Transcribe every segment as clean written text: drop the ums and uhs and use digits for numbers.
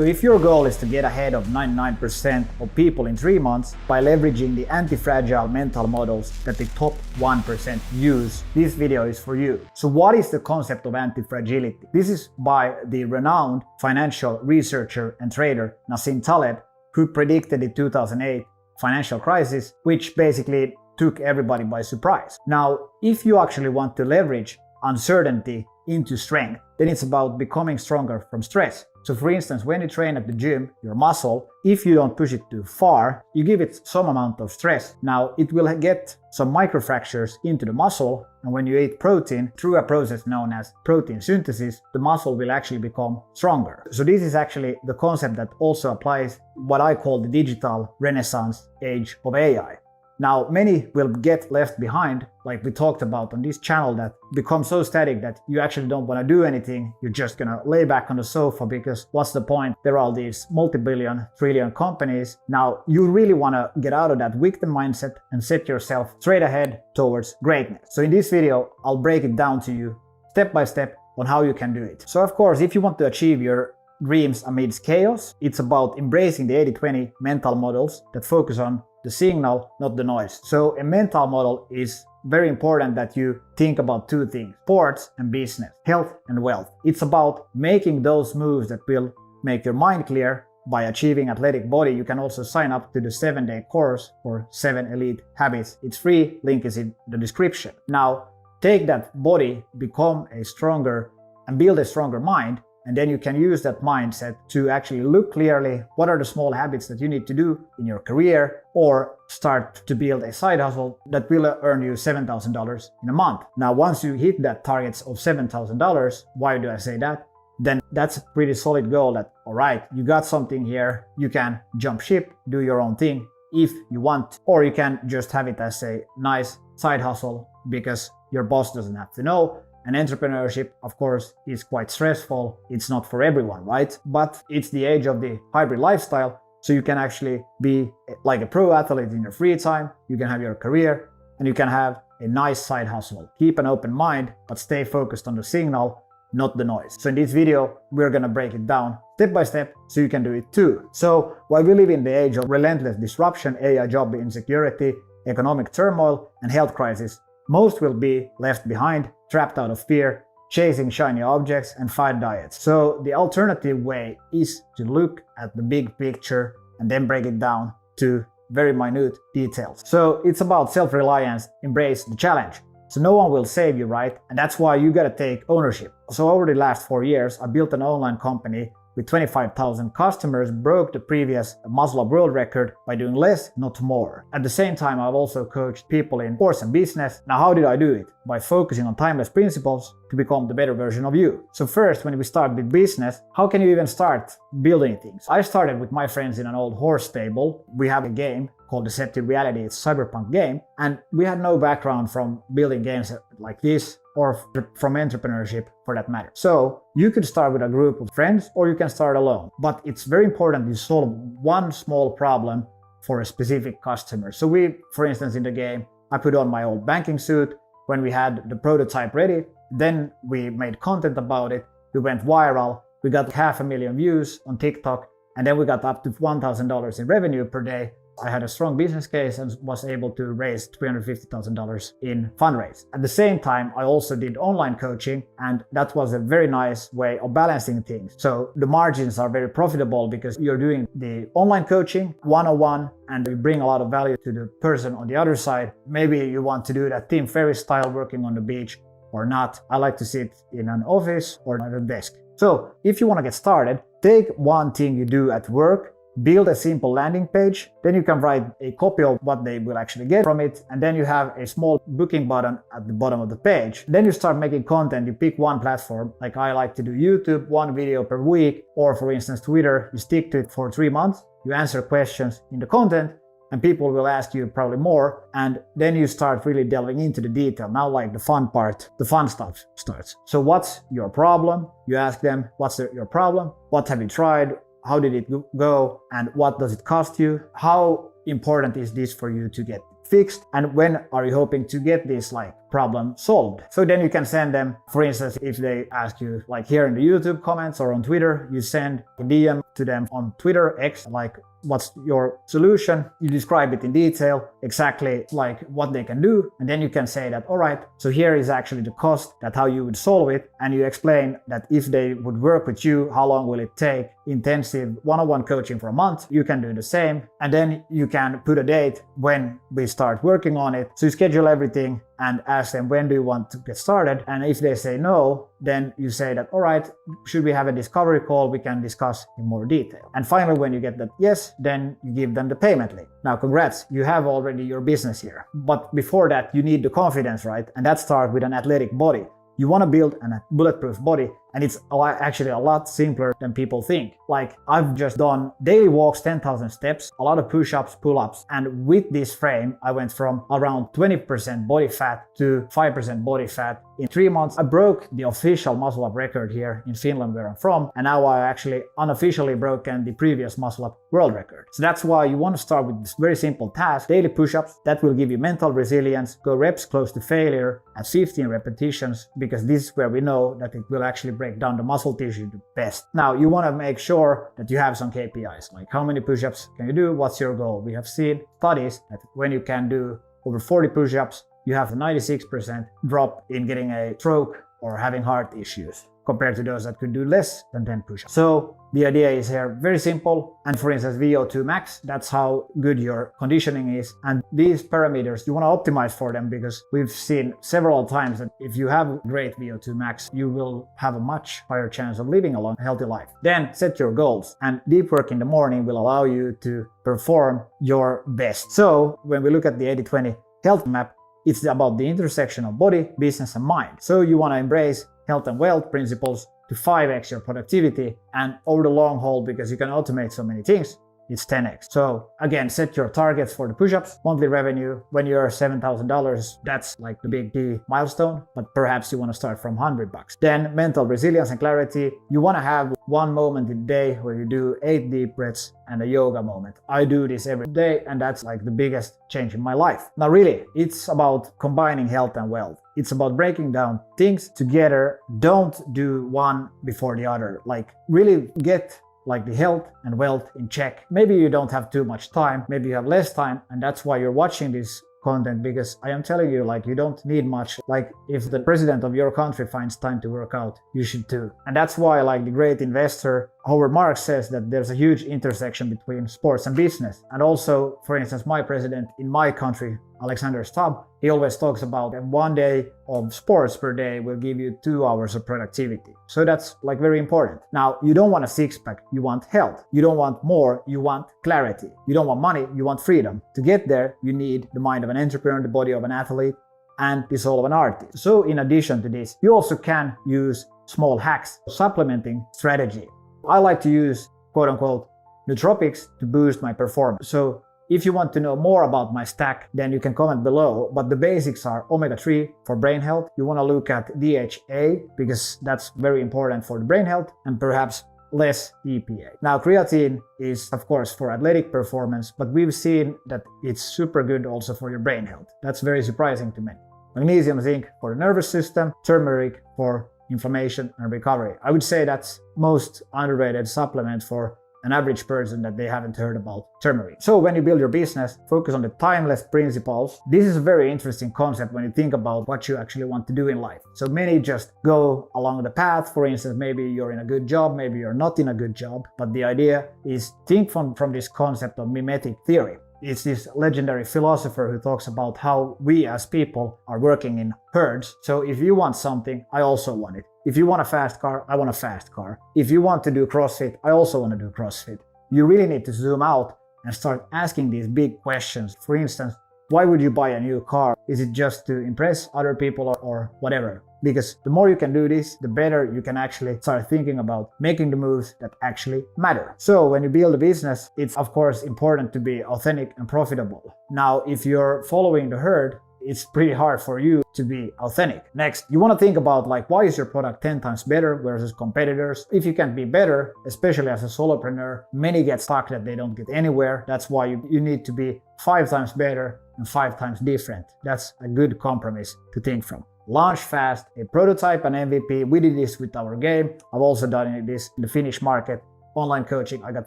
So if your goal is to get ahead of 99% of people in 3 months by leveraging the anti-fragile mental models that the top 1% use, this video is for you. So what is the concept of anti-fragility? This is by the renowned financial researcher and trader Nassim Taleb, who predicted the 2008 financial crisis, which basically took everybody by surprise. Now, if you actually want to leverage uncertainty into strength, then it's about becoming stronger from stress. So for instance, when you train at the gym, your muscle, if you don't push it too far, you give it some amount of stress. Now it will get some microfractures into the muscle, and when you eat protein through a process known as protein synthesis, the muscle will actually become stronger. So this is actually the concept that also applies what I call the digital renaissance age of AI. Now, many will get left behind, like we talked about on this channel, that become so static that you actually don't want to do anything. You're just gonna lay back on the sofa because what's the point? There are all these multi-billion, trillion companies. Now, you really want to get out of that victim mindset and set yourself straight ahead towards greatness. So in this video, I'll break it down to you step by step on how you can do it. So of course, if you want to achieve your dreams amidst chaos, it's about embracing the 80-20 mental models that focus on the signal, not the noise. So a mental model is very important that you think about two things: sports and business, health and wealth. It's about making those moves that will make your mind clear. By achieving athletic body, you can also sign up to the 7-day course for 7 elite habits. It's free, link is in the description. Now, take that body, become a stronger and build a stronger mind. And then you can use that mindset to actually look clearly what are the small habits that you need to do in your career, or start to build a side hustle that will earn you $7,000 in a month. Now, once you hit that targets of $7,000, why do I say that? Then that's a pretty solid goal that, all right, you got something here, you can jump ship, do your own thing if you want, or you can just have it as a nice side hustle because your boss doesn't have to know. And entrepreneurship, of course, is quite stressful. It's not for everyone, right? But it's the age of the hybrid lifestyle. So you can actually be like a pro athlete in your free time. You can have your career and you can have a nice side hustle. Keep an open mind, but stay focused on the signal, not the noise. So in this video, we're gonna break it down step by step so you can do it too. So while we live in the age of relentless disruption, AI job insecurity, economic turmoil, and health crisis, most will be left behind, trapped out of fear, chasing shiny objects and fad diets. So the alternative way is to look at the big picture and then break it down to very minute details. So it's about self-reliance, embrace the challenge. So no one will save you, right? And that's why you gotta take ownership. So over the last 4 years, I built an online company with 25,000 customers, broke the previous Maslow world record by doing less, not more. At the same time, I've also coached people in sports and business. Now, how did I do it? By focusing on timeless principles to become the better version of you. So first, when we start with business, how can you even start building things? I started with my friends in an old horse stable. We have a game called Deceptive Reality. It's a cyberpunk game. And we had no background from building games like this or from entrepreneurship for that matter. So you could start with a group of friends or you can start alone. But it's very important to solve one small problem for a specific customer. So we, for instance, in the game, I put on my old banking suit when we had the prototype ready. Then we made content about it. We went viral. We got 500,000 views on TikTok. And then we got up to $1,000 in revenue per day. I had a strong business case and was able to raise $350,000 in fundraise. At the same time, I also did online coaching, and that was a very nice way of balancing things. So the margins are very profitable because you're doing the online coaching one-on-one and you bring a lot of value to the person on the other side. Maybe you want to do that Tim Ferriss style working on the beach or not. I like to sit in an office or at a desk. So if you want to get started, take one thing you do at work, build a simple landing page, then you can write a copy of what they will actually get from it, and then you have a small booking button at the bottom of the page. Then you start making content. You pick one platform, like I like to do YouTube, 1 video per week, or for instance Twitter. You stick to it for 3 months, you answer questions in the content, and people will ask you probably more, and then you start really delving into the detail. Now, like the fun part, the fun stuff starts. So what's your problem? You ask them, what's your problem? What have you tried? How did it go? And what does it cost you? How important is this for you to get fixed, and when are you hoping to get this like problem solved? So then you can send them, for instance, if they ask you like here in the YouTube comments or on Twitter, you send a DM to them on Twitter X, like what's your solution? You describe it in detail, exactly like what they can do. And then you can say that, all right, so here is actually the cost, that how you would solve it. And you explain that if they would work with you, how long will it take? Intensive one-on-one coaching for a month. You can do the same. And then you can put a date when we start working on it. So you schedule everything and ask them, when do you want to get started? And if they say no, then you say that, all right, should we have a discovery call? We can discuss in more detail. And finally, when you get that yes, then you give them the payment link. Now, congrats, you have already your business here. But before that, you need the confidence, right? And that starts with an athletic body. You want to build a bulletproof body, and it's actually a lot simpler than people think. Like, I've just done daily walks, 10,000 steps, a lot of push-ups, pull-ups, and with this frame, I went from around 20% body fat to 5% body fat. In 3 months, I broke the official muscle-up record here in Finland, where I'm from, and now I actually unofficially broken the previous muscle-up world record. So that's why you want to start with this very simple task, daily push-ups. That will give you mental resilience, go reps close to failure at 15 repetitions, because this is where we know that it will actually break down the muscle tissue the best. Now, you want to make sure that you have some KPIs, like how many push-ups can you do? What's your goal? We have seen studies that when you can do over 40 push-ups, you have a 96% drop in getting a stroke or having heart issues, compared to those that could do less than 10 push-ups. So the idea is here very simple. And for instance, VO2 max, that's how good your conditioning is. And these parameters, you want to optimize for them, because we've seen several times that if you have great VO2 max, you will have a much higher chance of living a long, healthy life. Then set your goals. And deep work in the morning will allow you to perform your best. So when we look at the 80-20 health map, it's about the intersection of body, business, and mind. So you want to embrace health and wealth principles to 5x your productivity, and over the long haul, because you can automate so many things, it's 10x. So again, set your targets for the push-ups, monthly revenue. When you're $7,000, that's like the big key milestone, but perhaps you want to start from $100. Then mental resilience and clarity. You want to have one moment in the day where you do 8 deep breaths and a yoga moment. I do this every day, and that's like the biggest change in my life. Now really, it's about combining health and wealth. It's about breaking down things together. Don't do one before the other. Like, really get like the health and wealth in check. Maybe you don't have too much time, maybe you have less time, and that's why you're watching this content, because I am telling you, like, you don't need much. Like, if the president of your country finds time to work out, you should too. And that's why, like, the great investor Howard Marks says that there's a huge intersection between sports and business. And also, for instance, my president in my country, Alexander Stubb, he always talks about that 1 day of sports per day will give you 2 hours of productivity. So that's like very important. Now, you don't want a six-pack, you want health. You don't want more, you want clarity. You don't want money, you want freedom. To get there, you need the mind of an entrepreneur, the body of an athlete, and the soul of an artist. So in addition to this, you also can use small hacks, supplementing strategy. I like to use quote-unquote nootropics to boost my performance. So if you want to know more about my stack, then you can comment below. But the basics are omega-3 for brain health. You want to look at DHA, because that's very important for the brain health, and perhaps less EPA. Now, creatine is, of course, for athletic performance, but we've seen that it's super good also for your brain health. That's very surprising to many. Magnesium, zinc for the nervous system, turmeric for inflammation and recovery. I would say that's most underrated supplement for an average person that they haven't heard about turmeric. So when you build your business, focus on the timeless principles. This is a very interesting concept when you think about what you actually want to do in life. So many just go along the path. For instance, maybe you're in a good job, maybe you're not in a good job. But the idea is think from this concept of mimetic theory. It's this legendary philosopher who talks about how we as people are working in herds. So if you want something, I also want it. If you want a fast car, I want a fast car. If you want to do CrossFit, I also want to do CrossFit. You really need to zoom out and start asking these big questions. For instance, why would you buy a new car? Is it just to impress other people or whatever? Because the more you can do this, the better you can actually start thinking about making the moves that actually matter. So when you build a business, it's of course important to be authentic and profitable. Now, if you're following the herd, it's pretty hard for you to be authentic. Next, you want to think about like, why is your product 10 times better versus competitors? If you can be better, especially as a solopreneur, many get stuck that they don't get anywhere. That's why you need to be 5 times better and 5 times different. That's a good compromise to think from. Launch fast, a prototype and MVP. We did this with our game. I've also done this in the Finnish market. Online coaching, I got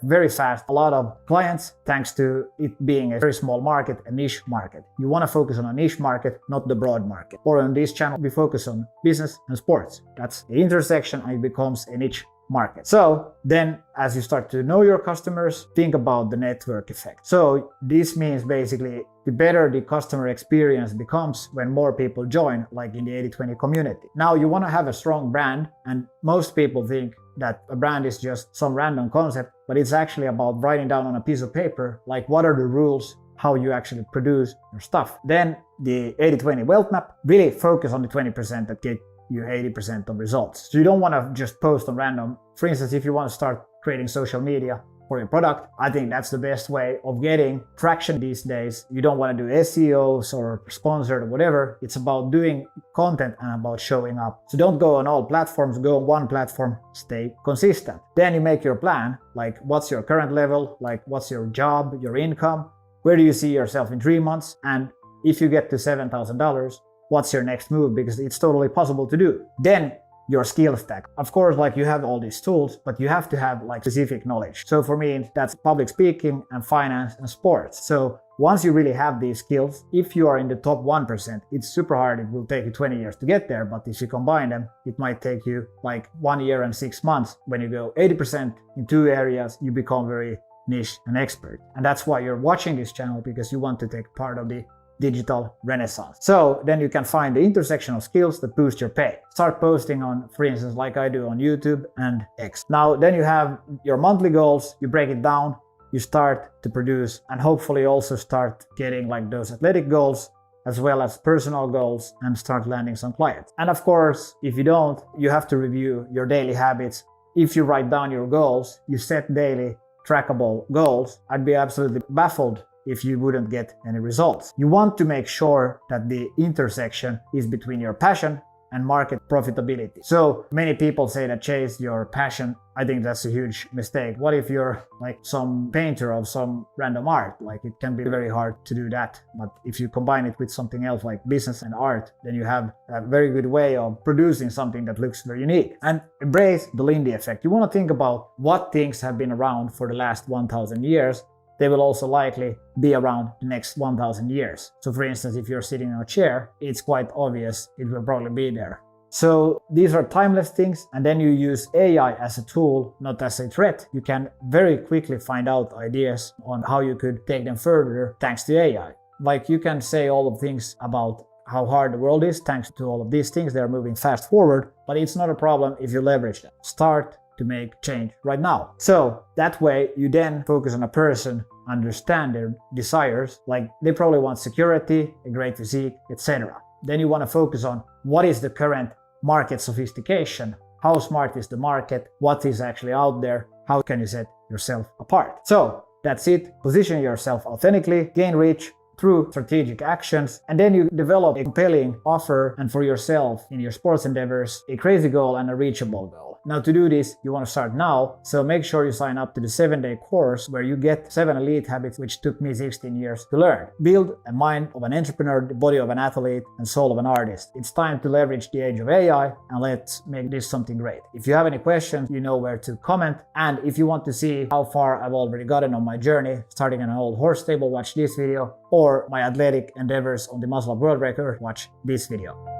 very fast, a lot of clients thanks to it being a very small market, a niche market. You want to focus on a niche market, not the broad market. Or on this channel, we focus on business and sports. That's the intersection and it becomes a niche market. So then as you start to know your customers, think about the network effect. So this means basically the better the customer experience becomes when more people join, like in the 80-20 community. Now you want to have a strong brand, and most people think that a brand is just some random concept, but it's actually about writing down on a piece of paper, like what are the rules, how you actually produce your stuff. Then the 80-20 wealth map, really focus on the 20% that get you 80% of results. So you don't want to just post on random. For instance, if you want to start creating social media for your product, I think that's the best way of getting traction these days. You don't want to do SEOs or sponsored or whatever. It's about doing content and about showing up. So don't go on all platforms, go on one platform, stay consistent. Then you make your plan, like what's your current level, like what's your job, your income, where do you see yourself in 3 months, and if you get to $7,000, what's your next move, because it's totally possible to do. Then your skill stack. Of course, like you have all these tools, but you have to have like specific knowledge. So for me, that's public speaking and finance and sports. So once you really have these skills, if you are in the top 1%, it's super hard. It will take you 20 years to get there. But if you combine them, it might take you like 1 year and 6 months. When you go 80% in 2 areas, you become very niche and expert. And that's why you're watching this channel, because you want to take part of the digital renaissance. So then you can find the intersection of skills that boost your pay. Start posting on, for instance, like I do on YouTube and X. Now, then you have your monthly goals, you break it down, you start to produce, and hopefully also start getting like those athletic goals as well as personal goals, and start landing some clients. And of course, if you don't, you have to review your daily habits. If you write down your goals, you set daily trackable goals, I'd be absolutely baffled if you wouldn't get any results. You want to make sure that the intersection is between your passion and market profitability. So many people say that chase your passion. I think that's a huge mistake. What if you're like some painter of some random art? Like it can be very hard to do that. But if you combine it with something else like business and art, then you have a very good way of producing something that looks very unique. And embrace the Lindy effect. You want to think about what things have been around for the last 1,000 years. They will also likely be around the next 1,000 years. So for instance, if you're sitting in a chair, it's quite obvious it will probably be there. So these are timeless things, and then you use AI as a tool, not as a threat. You can very quickly find out ideas on how you could take them further thanks to AI. Like you can say all of things about how hard the world is thanks to all of these things. They're moving fast forward, but it's not a problem if you leverage them. Start to make change right now. So that way you then focus on a person, understand their desires, like they probably want security, a great physique, etc. Then you want to focus on what is the current market sophistication, how smart is the market, what is actually out there, how can you set yourself apart. So that's it. Position yourself authentically, gain reach through strategic actions, and then you develop a compelling offer, and for yourself in your sports endeavors, a crazy goal and a reachable goal. Now to do this, you want to start now, so make sure you sign up to the 7-day course where you get 7 elite habits, which took me 16 years to learn. Build a mind of an entrepreneur, the body of an athlete, and soul of an artist. It's time to leverage the age of AI, and let's make this something great. If you have any questions, you know where to comment, and if you want to see how far I've already gotten on my journey, starting in an old horse stable, watch this video, or my athletic endeavors on the muscle up world record, watch this video.